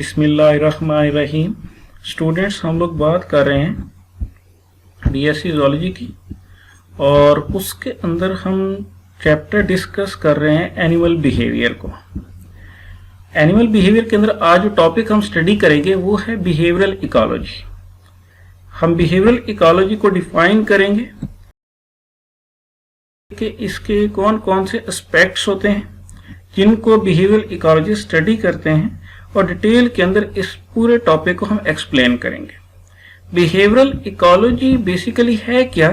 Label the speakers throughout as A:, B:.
A: बिस्मिल्लाहिर्रहमानिर्रहीम। स्टूडेंट्स, हम लोग बात कर रहे हैं बीएससी ज़ूलॉजी की और उसके अंदर हम चैप्टर डिस्कस कर रहे हैं एनिमल बिहेवियर को। एनिमल बिहेवियर के अंदर आज जो टॉपिक हम स्टडी करेंगे वो है बिहेवियरल इकोलॉजी। हम बिहेवियरल इकोलॉजी को डिफाइन करेंगे कि इसके कौन कौन से एस्पेक्ट्स होते हैं जिनको बिहेवियरल इकोलॉजी स्टडी करते हैं, और डिटेल के अंदर इस पूरे टॉपिक को हम एक्सप्लेन करेंगे। बिहेवियरल इकोलॉजी बेसिकली है क्या?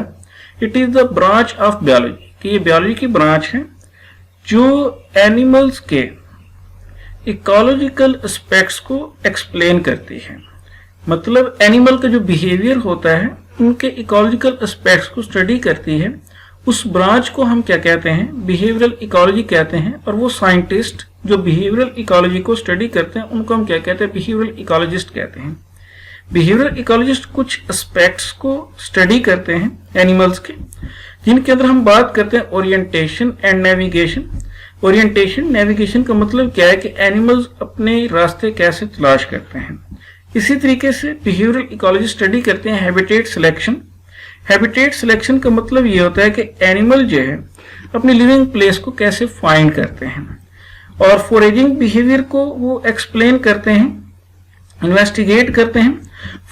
A: It is the branch of biology, कि ये बायोलॉजी की ब्रांच है जो एनिमल्स के इकोलॉजिकल एस्पेक्ट्स को एक्सप्लेन करती है। मतलब एनिमल का जो बिहेवियर होता है उनके इकोलॉजिकल एस्पेक्ट्स को स्टडी करती है। उस ब्रांच को हम क्या कहते हैं? बिहेवियरल इकोलॉजी कहते हैं। और वो साइंटिस्ट जो बिहेवियरल इकोलॉजी को स्टडी करते हैं उनको हम क्या कहते हैं? बिहेवियरल इकोलॉजिस्ट कहते हैं। बिहेवियरल इकोलॉजिस्ट कुछ एस्पेक्ट्स को स्टडी करते हैं एनिमल्स के, जिनके अंदर हम बात करते हैं orientation and navigation. Orientation navigation का मतलब क्या है कि एनिमल्स अपने रास्ते कैसे तलाश करते हैं। इसी तरीके से बिहेवियरल इकोलॉजी स्टडी करते हैं हैबिटेट सिलेक्शन। हैबिटेट सिलेक्शन का मतलब ये होता है कि एनिमल जो है अपनी लिविंग प्लेस को कैसे फाइंड करते हैं। और फॉरेजिंग बिहेवियर को वो एक्सप्लेन करते हैं, इन्वेस्टिगेट करते हैं।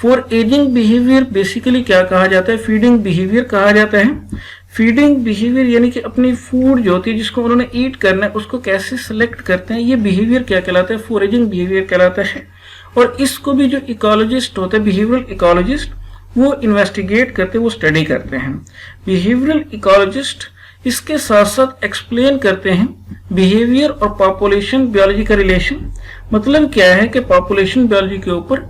A: फॉरेजिंग बिहेवियर बेसिकली क्या कहा जाता है? फीडिंग बिहेवियर कहा जाता है। फीडिंग बिहेवियर यानी कि अपनी फूड जो होती है जिसको उन्होंने ईट करना है उसको कैसे सिलेक्ट करते हैं, ये बिहेवियर क्या कहलाता है? फॉरेजिंग बिहेवियर कहलाता है। और इसको भी जो इकोलॉजिस्ट होते हैं, बिहेवियरल इकोलॉजिस्ट, वो इन्वेस्टिगेट करते, वो स्टडी करते हैं। बिहेवियरल इकोलॉजिस्ट इसके साथ साथ एक्सप्लेन करते हैं बिहेवियर और पॉपुलेशन बायोलॉजी का रिलेशन। मतलब क्या है कि पॉपुलेशन बायोलॉजी के ऊपर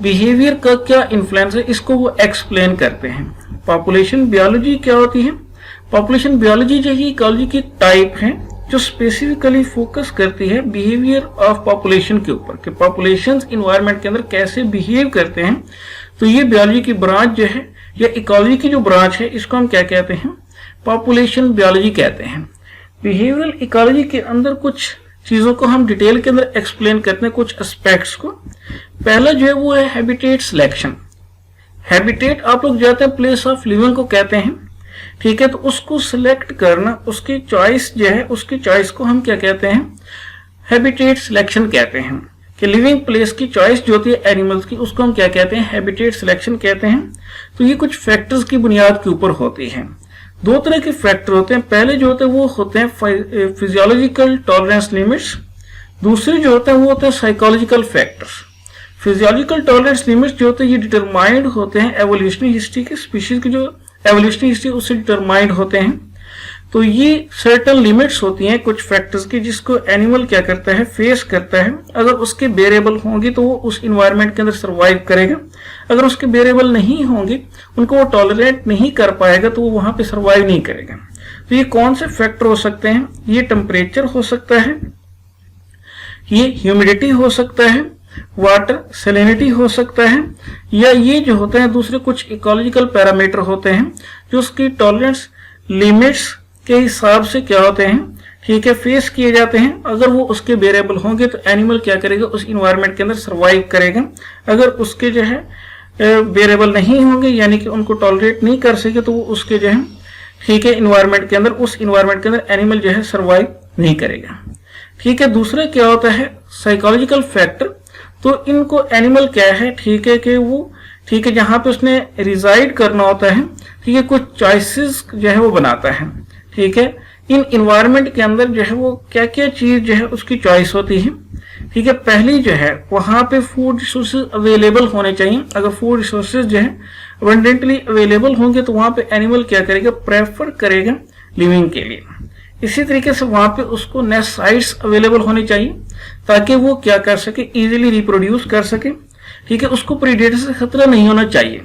A: बिहेवियर का क्या इन्फ्लुएंस है, इसको वो एक्सप्लेन करते हैं। पॉपुलेशन बायोलॉजी क्या होती है? पॉपुलेशन बायोलॉजी जो है इकोलॉजी की टाइप है जो स्पेसिफिकली फोकस करती है बिहेवियर ऑफ पॉपुलेशन के ऊपर, कि पॉपुलेशन इन्वायरमेंट के अंदर कैसे बिहेव करते हैं। तो ये बायोलॉजी की ब्रांच जो है या इकोलॉजी की जो ब्रांच है इसको हम क्या कहते हैं? पॉपुलेशन बायोलॉजी कहते हैं। बिहेवियरल इकोलॉजी के अंदर कुछ चीजों को हम डिटेल के अंदर एक्सप्लेन करते हैं, कुछ एस्पेक्ट्स को। पहला जो है वो है हैबिटेट सिलेक्शन। हैबिटेट आप लोग जाते हैं प्लेस ऑफ लिविंग को कहते हैं, ठीक है। तो उसको सिलेक्ट करना, उसकी चॉइस जो है, उसकी चॉइस को हम क्या कहते हैं? हैबिटेट सिलेक्शन कहते हैं। कि लिविंग प्लेस की चॉइस जो होती है एनिमल्स की उसको हम क्या कहते हैं? हैबिटेट सिलेक्शन कहते हैं। तो ये कुछ फैक्टर्स की बुनियाद के ऊपर होती है। दो तरह के फैक्टर होते हैं। पहले जो होते हैं वो होते हैं फिजियोलॉजिकल टॉलरेंस लिमिट्स। दूसरे जो होते हैं वो होते हैं psychological factors. Physiological tolerance limits जो होते हैं ये डिटरमाइंड होते हैं एवोल्यूशनरी हिस्ट्री के, स्पीशीज की जो एवोल्यूशनरी हिस्ट्री उससे डिटरमाइंड होते हैं। तो ये सर्टन लिमिट्स होती हैं कुछ फैक्टर्स की जिसको एनिमल क्या करता है? फेस करता है। अगर उसके वेरिएबल होंगे तो वो उस इन्वायरमेंट के अंदर सर्वाइव करेगा। अगर उसके वेरिएबल नहीं होंगे, उनको वो टॉलरेट नहीं कर पाएगा, तो वो वहां पे सर्वाइव नहीं करेगा। तो ये कौन से फैक्टर हो सकते हैं? ये टेम्परेचर हो सकता है, ये ह्यूमिडिटी हो सकता है, वाटर सैलिनिटी हो सकता है, या ये जो होते हैं दूसरे कुछ इकोलॉजिकल पैरामीटर होते हैं जो उसकी टॉलरेंस लिमिट्स के हिसाब से क्या होते हैं, ठीक है, फेस किए जाते हैं। अगर वो उसके वेरिएबल होंगे तो एनिमल क्या करेगा? उस इन्वायरमेंट के अंदर सर्वाइव करेगा। अगर उसके जो है वेरिएबल नहीं होंगे यानी कि उनको टॉलरेट नहीं कर सके तो वो उसके जो है, ठीक है, इन्वायरमेंट के अंदर, उस इन्वायरमेंट के अंदर एनिमल जो है सर्वाइव नहीं करेगा। ठीक है। दूसरा क्या होता है? Psychological factor. तो इनको एनिमल क्या है, ठीक है, कि वो, ठीक है, जहां पे उसने रिजाइड करना होता है, ठीक है, कुछ चॉइसेस जो है वो बनाता है। ठीक है। इन इन्वायरमेंट के अंदर जो है वो क्या क्या चीज जो है उसकी चॉइस होती है। ठीक है। पहली जो है वहां पे फूड रिसोर्सेज अवेलेबल होने चाहिए। अगर फूड रिसोर्सेज जो है अबंडेंटली अवेलेबल होंगे तो वहां पे एनिमल क्या करेगा? प्रेफर करेगा लिविंग के लिए। इसी तरीके से वहां पे उसको नेस्ट साइट्स अवेलेबल होनी चाहिए ताकि वो क्या कर सके? इजीली रिप्रोड्यूस कर सके। ठीक है। उसको प्रीडेटर से खतरा नहीं होना चाहिए,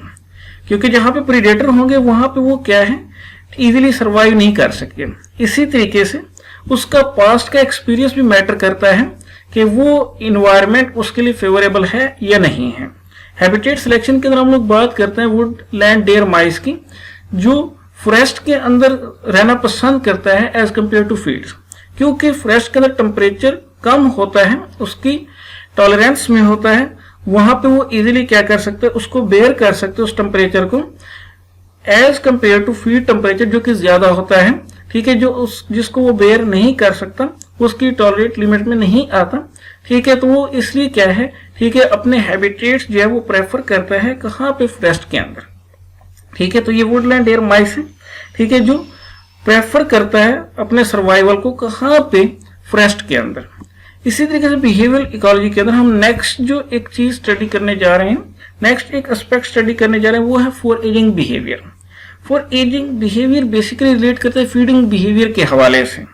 A: क्योंकि जहां पे प्रीडेटर होंगे वहां पे वो क्या है? इजीली सर्वाइव नहीं कर सके। इसी तरीके से उसका पास्ट का एक्सपीरियंस भी मैटर करता है कि वो इन्वायरमेंट उसके लिए फेवरेबल है या नहीं है। हैबिटेट सिलेक्शन के अंदर हम लोग बात करते हैं वुड लैंड डेयर माइस की, जो फॉरेस्ट के अंदर रहना पसंद करता है एज कंपेयर टू फील्ड्स, क्योंकि फॉरेस्ट के अंदर टेम्परेचर कम होता है, उसकी टॉलरेंस में होता है, वहां पे वो इजीली क्या कर सकते हैं, उसको बेयर कर सकते हैं उस टेम्परेचर को, as compare to feed temperature जो कि ज्यादा होता है। ठीक है, जो उस जिसको वो बेयर नहीं कर सकता, उसकी टॉलरेट लिमिट में नहीं आता। ठीक है, तो वो इसलिए क्या है, ठीक है, अपने हैबिटेट्स जो है वो प्रेफर करता है कहाँ पे, फॉरेस्ट के अंदर। ठीक है, तो ये वुडलैंड डेयर माइस है, ठीक है, जो प्रेफर करता है अपने सर्वाइवल को कहाँ पे, फॉरेस्ट के अंदर। इसी तरीके से बिहेवियरल इकोलॉजी के अंदर हम नेक्स्ट जो एक चीज स्टडी करने जा रहे हैं, नेक्स्ट एक एस्पेक्ट स्टडी करने जा रहे हैं, वो है फॉरएजिंग बिहेवियर। फॉरएजिंग बिहेवियर बेसिकली रिलेट करते हैं फीडिंग बिहेवियर के हवाले से,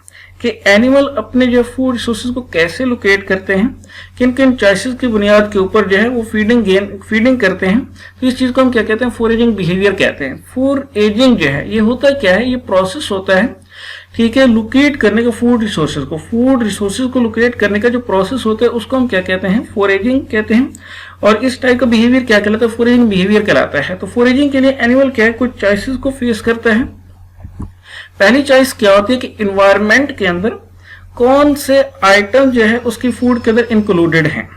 A: कि एनिमल अपने जो फूड रिसोर्सेज को कैसे लोकेट करते हैं, किन किन चॉइसेस की बुनियाद के ऊपर जो है वो फीडिंग करते हैं। तो इस चीज को हम क्या कहते हैं, फॉरएजिंग बिहेवियर कहते हैं। फॉरएजिंग जो है ये होता क्या है, ये प्रोसेस होता है, ठीक है, लोकेट करने का फूड रिसोर्सेज को लोकेट करने का जो प्रोसेस होता है उसको हम क्या कहते हैं, फॉरएजिंग कहते हैं। और इस टाइप का बिहेवियर क्या कहलाता है, फॉरएजिंग बिहेवियर कहलाता है। तो फॉरएजिंग के लिए एनिमल क्या है, कुछ चॉइसेस को फेस करता है। पहली चॉइस क्या होती है कि इन्वायरमेंट के अंदर कौन से आइटम जो है उसकी फूड के अंदर इंक्लूडेड हैं।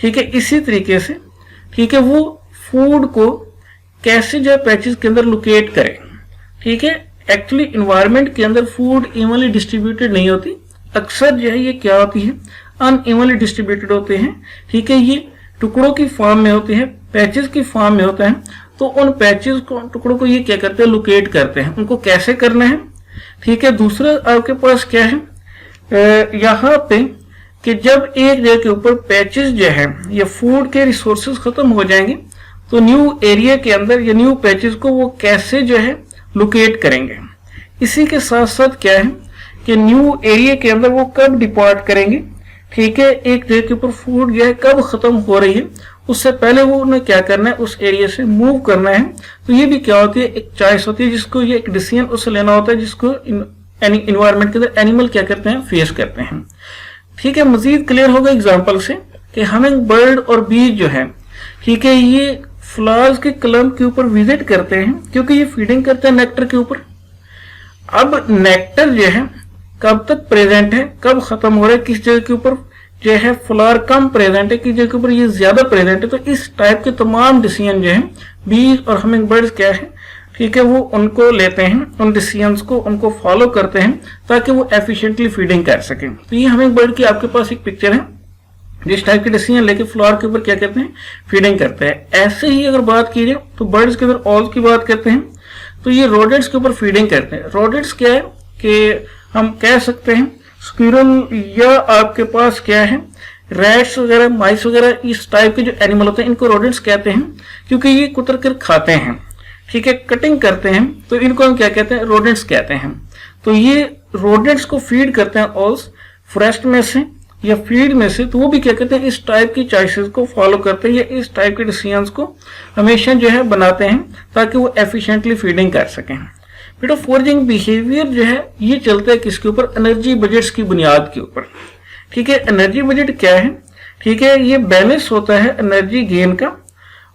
A: ठीक है, इसी तरीके से ठीक है वो फूड को कैसे जो है पैचेस के अंदर लोकेट करें। ठीक है, एक्चुअली इन्वायरमेंट के अंदर फूड इवनली डिस्ट्रीब्यूटेड नहीं होती, अक्सर जो है ये क्या होती है, अनइवनली डिस्ट्रीब्यूटेड होते हैं। ठीक है, ये टुकड़ों की फॉर्म में होते हैं, पैचेस की फॉर्म में होता है। तो उन पैचेस को, टुकड़ों को ये क्या करते हैं, लोकेट करते हैं। उनको कैसे करना है, ठीक है। दूसरा आपके पास क्या है यहाँ पे, कि जब एक जगह के ऊपर पैचेस जो है ये फूड के रिसोर्सेज खत्म हो जाएंगे, तो न्यू एरिया के अंदर या न्यू पैचेस को वो कैसे जो है लोकेट करेंगे। इसी के साथ साथ क्या है कि न्यू एरिया के अंदर वो कब डिपार्ट करेंगे। ठीक है, एक जगह के ऊपर फूड जो है कब खत्म हो रही है, उससे पहले वो उन्हें क्या करना है, उस एरिया से मूव करना है। तो ये भी क्या होती है, एक चॉइस होती है, जिसको ये एक डिसीजन उससे लेना होता है, जिसको इन्वायरमेंट के अंदर एनिमल क्या करते हैं, फेस करते हैं। ठीक है, मजीद क्लियर होगा एग्जाम्पल से कि हमिंग बर्ड और बीज जो है, ठीक है, ये फ्लावर्स के क्लम के ऊपर विजिट करते हैं, क्योंकि ये फीडिंग करते हैं नेक्टर के ऊपर। अब नेक्टर जो है कब तक प्रेजेंट है, कब खत्म हो रहा है, किस जगह के ऊपर जो है फ्लावर कम प्रेजेंट है, किस जगह के ऊपर ये ज्यादा प्रेजेंट है। तो इस टाइप के तमाम डिसीजन जो है बीज और हमिंग बर्ड्स क्या है, ठीक है, वो उनको लेते हैं, उन डिसीजंस को उनको फॉलो करते हैं, ताकि वो एफिशिएंटली फीडिंग कर सकें। तो ये हमिंग बर्ड की आपके पास एक पिक्चर है, जिस टाइप के डिसीजन लेके फ्लावर के ऊपर क्या करते हैं, फीडिंग करते हैं। ऐसे ही अगर बात की जाए तो बर्ड्स के अंदर ऑल्स की बात करते हैं, तो ये रोडेट्स के ऊपर फीडिंग करते हैं। रोडेट्स क्या है कि हम कह सकते हैं स्क्विरल, या आपके पास क्या है रैट्स वगैरह, माइस वगैरह, इस टाइप के जो एनिमल होते हैं इनको रोडेट्स कहते हैं, क्योंकि ये कुतर कर खाते हैं। ठीक है, कटिंग करते हैं, तो इनको हम क्या कहते हैं, रोडेट्स कहते हैं। तो ये रोडेट्स को फीड करते हैं ऑल्स फॉरेस्ट में से या फील्ड में से, तो वो भी क्या कहते हैं, इस टाइप की चॉइसेस को फॉलो करते हैं, या इस टाइप के डिसीजंस को हमेशा जो है बनाते हैं, ताकि वो एफिशिएंटली फीडिंग कर सकें। बेटा फॉरएजिंग बिहेवियर जो है ये चलता है किसके ऊपर, एनर्जी बजट्स की बुनियाद के ऊपर। ठीक है, एनर्जी बजट क्या है, ठीक है, ये बैलेंस होता है एनर्जी गेन का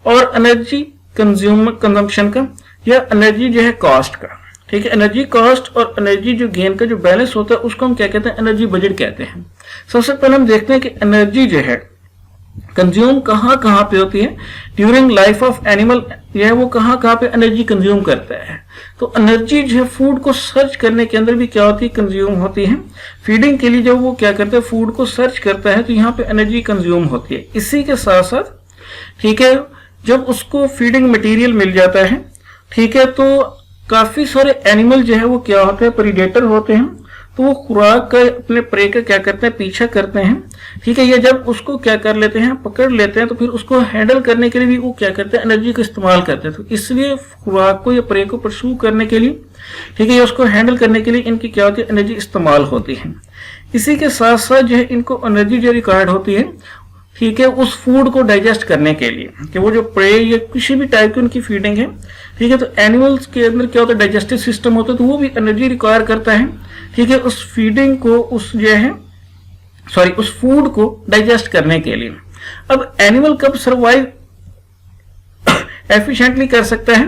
A: और एनर्जी कंजम्पशन का, या एनर्जी जो है कॉस्ट का। ठीक है, एनर्जी कॉस्ट और एनर्जी जो गेन का जो बैलेंस होता है उसको हम क्या कहते हैं, एनर्जी बजट कहते हैं। सबसे पहले हम देखते हैं कि एनर्जी जो है कंज्यूम कहाँ कहाँ पे होती है ड्यूरिंग लाइफ ऑफ एनिमल, यह वो कहाँ कहाँ पे एनर्जी कंज्यूम करता है। तो एनर्जी जो है फूड को सर्च करने के अंदर भी क्या होती है, कंज्यूम होती है। फीडिंग के लिए जब वो क्या करते हैं, फूड को सर्च करता है, तो यहाँ पे एनर्जी कंज्यूम होती है। इसी के साथ साथ ठीक है, जब उसको फीडिंग मटेरियल मिल जाता है, ठीक है, तो काफी सारे एनिमल जो है वो क्या होते हैं, प्रीडेटर होते हैं, तो वो खुराक का अपने प्रे का क्या करते हैं, पीछा करते हैं। ठीक है, ये जब उसको क्या कर लेते हैं, पकड़ लेते हैं, तो फिर उसको हैंडल करने के लिए भी वो क्या करते हैं, एनर्जी का इस्तेमाल करते हैं। तो इसलिए खुराक को या प्रे को परस्यू करने के लिए, ठीक है, उसको हैंडल करने के लिए इनकी क्या होती है, एनर्जी इस्तेमाल होती है। इसी के साथ साथ जो है इनको एनर्जी जो रिक्वायर्ड होती है, ठीक है, उस फूड को डाइजेस्ट करने के लिए, कि वो जो प्रे या किसी भी टाइप की उनकी फीडिंग है। ठीक है, तो एनिमल्स के अंदर क्या होता है, डाइजेस्टिव सिस्टम होता है, तो वो भी एनर्जी रिक्वायर करता है। ठीक है, उस फीडिंग को, उस फूड को डाइजेस्ट करने के लिए। अब एनिमल कब सर्वाइव एफिशिएंटली कर सकता है,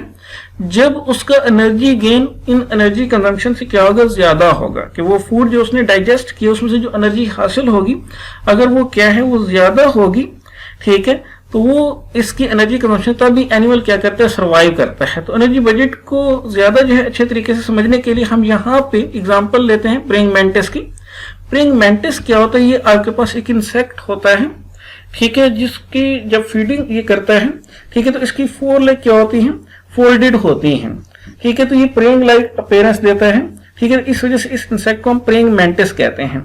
A: जब उसका energy gain in energy consumption से क्या होगा, ज्यादा होगा, कि वो फूड जो उसने डाइजेस्ट किया उसमें से जो एनर्जी हासिल होगी अगर वो क्या है वो ज्यादा होगी, ठीक है, तो वो इसकी एनर्जी कंजम्पशन तभी एनिमल क्या करता है, सर्वाइव करता है। तो एनर्जी बजट को ज्यादा जो है अच्छे तरीके से समझने के लिए हम यहाँ पे एग्जांपल लेते हैं प्रेइंग मैंटिस की। प्रेइंग मैंटिस क्या होता है, ये आपके पास एक इंसेक्ट होता है, ठीक है, जिसकी जब फीडिंग ये करता है, ठीक है, तो इसकी 4 लेग क्या होती हैं, फोल्डेड होती हैं, ठीक है, तो ये प्रेइंग लाइक अपीयरेंस देता है, ठीक है, इस वजह से इस इंसेक्ट को हम प्रेइंग मैंटिस कहते हैं।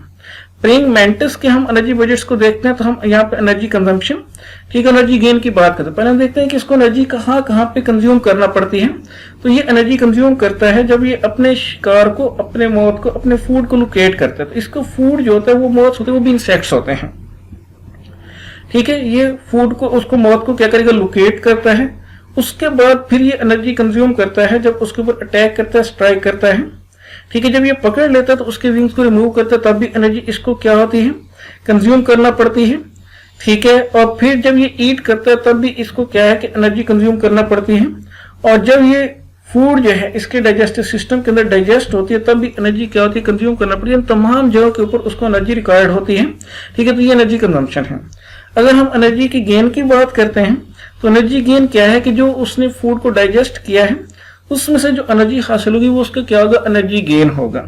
A: प्रेइंग मैंटिस के हम एनर्जी बजट्स को देखते हैं, तो हम यहाँ पे एनर्जी कंजम्पशन, ठीक है, एनर्जी गेन की बात करते हैं। पहले हम देखते हैं कि इसको एनर्जी कहाँ कहाँ पे कंज्यूम करना पड़ती है। तो ये एनर्जी कंज्यूम करता है जब ये अपने शिकार को, अपने मौत को, अपने फूड को लोकेट करता है। तो इसको फूड जो होता है वो मौत होते हैं, वो भी इंसेक्ट्स होते हैं, ठीक है, ये फूड को, उसको मौत को क्या करेगा, लोकेट करता है। उसके बाद फिर ये एनर्जी कंज्यूम करता है जब उसके ऊपर अटैक करता है, स्ट्राइक करता है, ठीक है, जब ये पकड़ लेता है तो उसके विंग्स को रिमूव करता है, तब भी एनर्जी इसको क्या होती है, कंज्यूम करना पड़ती है, ठीक है, और फिर जब ये ईट करता है तब भी इसको क्या है कि एनर्जी कंज्यूम करना पड़ती है। और जब ये फूड जो है इसके डाइजेस्टिव सिस्टम के अंदर डाइजेस्ट होती है तब भी एनर्जी क्या होती है, कंज्यूम करना पड़ती है। तमाम जगह के ऊपर उसको एनर्जी रिक्वायर्ड होती है, ठीक है, तो ये एनर्जी कंजम्पशन है। अगर हम एनर्जी की गेन की बात करते हैं तो एनर्जी गेन क्या है कि जो उसने फूड को डाइजेस्ट किया है उसमें से जो एनर्जी हासिल होगी वो उसका क्या होगा, एनर्जी गेन होगा।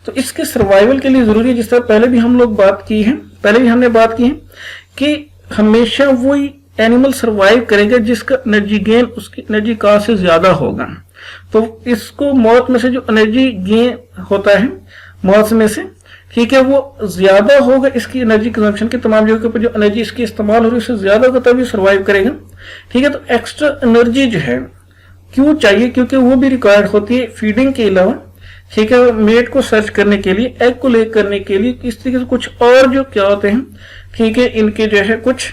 A: तो इसके सर्वाइवल के लिए जरूरी है, जिस तरह पहले भी हम लोग बात की है, पहले भी हमने बात की है कि हमेशा वही एनिमल सर्वाइव करेगा जिसका एनर्जी गेन उसकी एनर्जी कॉस्ट से ज्यादा होगा। तो इसको मौत में से जो एनर्जी गेन होता है मौत में से, ठीक है, वो ज्यादा होगा इसकी एनर्जी कंजम्पशन की, तमाम जगह पर जो एनर्जी इसकी इस्तेमाल हो रही है उससे ज्यादा होगा तभी सर्वाइव करेगा, ठीक है। तो एक्स्ट्रा एनर्जी जो है क्यों चाहिए, क्योंकि वो भी रिक्वायर्ड होती है फीडिंग के अलावा, ठीक है, मेट को सर्च करने के लिए, एग को ले करने के लिए, इस तरीके से कुछ और जो क्या होते हैं, ठीक है, इनके जो है कुछ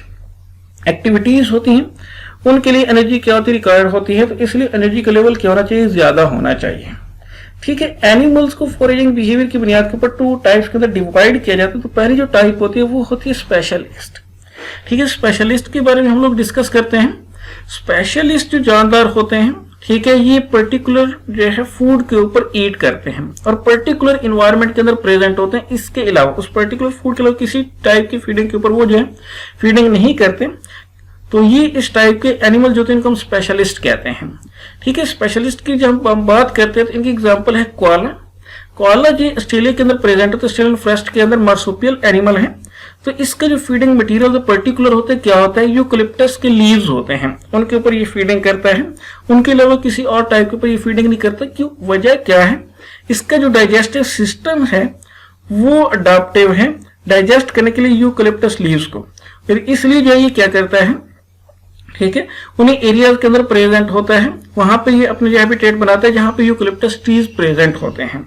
A: एक्टिविटीज होती हैं उनके लिए एनर्जी क्या होती है, रिक्वायर्ड होती है। तो इसलिए एनर्जी का लेवल क्या होना चाहिए, ज्यादा होना चाहिए, ठीक है। एनिमल्स को फॉरेजिंग बिहेवियर की बुनियाद के ऊपर 2 टाइप्स के अंदर डिवाइड किया जाता है। तो पहली जो टाइप होती है वो होती है स्पेशलिस्ट, ठीक है। स्पेशलिस्ट के बारे में हम लोग डिस्कस करते हैं। स्पेशलिस्ट जो जानदार होते हैं, ठीक है, ये पर्टिकुलर जो है फूड के ऊपर ईट करते हैं और पर्टिकुलर इन्वायरमेंट के अंदर प्रेजेंट होते हैं। इसके अलावा उस पर्टिकुलर फूड के अलावा किसी टाइप की फीडिंग के ऊपर वो जो है फीडिंग नहीं करते। तो ये इस टाइप के एनिमल जो होते हैं इनको हम स्पेशलिस्ट कहते हैं, ठीक है। स्पेशलिस्ट की जब हम बात करते हैं तो इनकी एग्जांपल है कोआला। कोआला जी ऑस्ट्रेलिया के अंदर प्रेजेंट होता है, ऑस्ट्रेलियन फॉरेस्ट के अंदर मार्सुपियल एनिमल है। तो इसका जो फीडिंग मटेरियल पर्टिकुलर होता है, क्या होता है, यूकलिप्टस के लीव्स होते हैं, उनके ऊपर ये फीडिंग करता है। उनके अलावा किसी और टाइप के ऊपर ये फीडिंग नहीं करता। क्यों, वजह क्या है, इसका जो डाइजेस्टिव सिस्टम है वो अडाप्टिव है, डाइजेस्ट करने के लिए यूकलिप्टस लीव्स को। फिर इसलिए जो ये क्या करता है, ठीक है, उन्हीं एरियाज के अंदर प्रेजेंट होता है, वहां पे ये अपने जो हैबिटेट बनाता है जहां पे यूकलिप्टस ट्रीज प्रेजेंट होते हैं,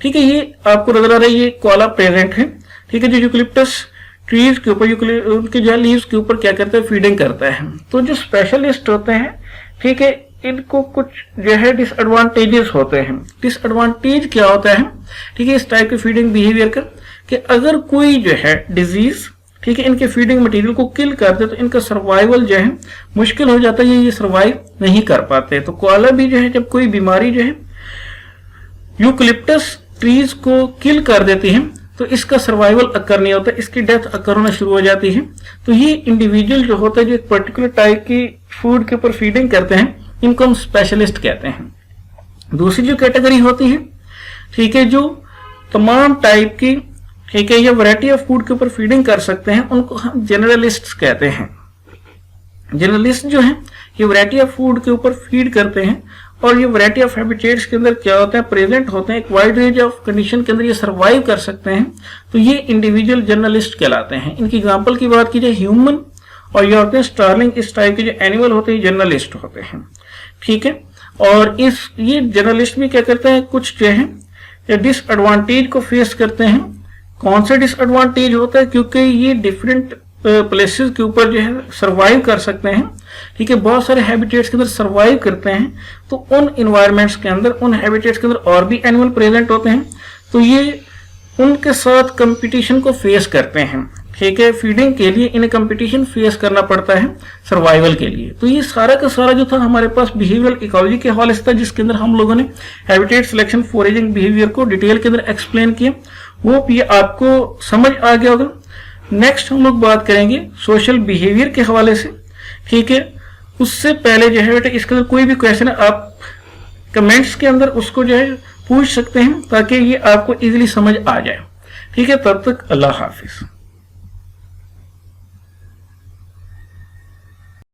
A: ठीक है। ये आपको नजर आ रहा है, ये कोआला प्रेजेंट है, ठीक है, जो यूकलिप्टस ट्रीज के ऊपर, उनके जो लीव्स के ऊपर क्या करता है, फीडिंग करता है। तो जो स्पेशलिस्ट होते हैं, ठीक है, इनको कुछ जो है डिसएडवांटेजेस होते हैं। डिसएडवांटेज क्या होता है, ठीक है, इस टाइप के फीडिंग बिहेवियर का, कि अगर कोई जो है डिजीज, ठीक है, इनके फीडिंग मटेरियल को किल कर दे तो इनका सर्वाइवल जो है मुश्किल हो जाता है, ये सर्वाइव नहीं कर पाते। तो कोआला भी जो है जब कोई बीमारी जो है यूकलिप्टस ट्रीज को किल कर देती है तो इसका सर्वाइवल अकर नहीं होता, इसकी डेथ अकर होना शुरू हो जाती है। तो ये इंडिविजुअल जो होता है जो एक पर्टिकुलर टाइप की फूड के ऊपर फीडिंग करते हैं, इनको हम स्पेशलिस्ट कहते हैं। दूसरी जो कैटेगरी होती है, ठीक है, जो तमाम टाइप की, ठीक है, या वैरायटी ऑफ फूड के ऊपर फीडिंग कर सकते हैं, उनको हम जनरलिस्ट कहते हैं। जनरलिस्ट जो है ये वैरायटी ऑफ फूड के ऊपर फीड करते हैं और ये वैरायटी ऑफ हैबिटेट्स के अंदर क्या होते हैं, प्रेजेंट होते हैं, एक वाइड रेंज ऑफ कंडीशन के अंदर ये सर्वाइव कर सकते हैं। तो ये इंडिविजुअल जर्नलिस्ट कहलाते हैं। इनकी एग्जांपल की बात की जाए, ह्यूमन और ये होते हैं स्टार्लिंग, इस टाइप के जो एनिमल होते हैं जर्नलिस्ट होते हैं, ठीक है। और ये जर्नलिस्ट भी क्या करते हैं, कुछ जो है डिसएडवांटेज को फेस करते हैं। कौन सा डिसएडवांटेज होता है, क्योंकि ये डिफरेंट प्लेसेस के ऊपर जो है सर्वाइव कर सकते हैं, ठीक है, बहुत सारे हैबिटेट्स के अंदर सर्वाइव करते हैं। तो उन इन्वायरमेंट्स के अंदर, उन हैबिटेट्स के अंदर और भी एनिमल प्रेजेंट होते हैं, तो ये उनके साथ कंपटीशन को फेस करते हैं, ठीक है, फीडिंग के लिए इन्हें कंपटीशन फेस करना पड़ता है सर्वाइवल के लिए। तो ये सारा का सारा जो था हमारे पास बिहेवियरल इकोलॉजी के हवाले से था, जिसके अंदर हम लोगों ने हैबिटेट सिलेक्शन फोरेजिंग बिहेवियर को डिटेल के अंदर एक्सप्लेन किया। वो ये आपको समझ आ गया होगा। नेक्स्ट हम लोग बात करेंगे सोशल बिहेवियर के हवाले से, ठीक है। उससे पहले जो है बेटा इसके अंदर कोई भी क्वेश्चन है आप कमेंट्स के अंदर उसको जो है पूछ सकते हैं, ताकि ये आपको इजीली समझ आ जाए, ठीक है। तब तक अल्लाह हाफिज।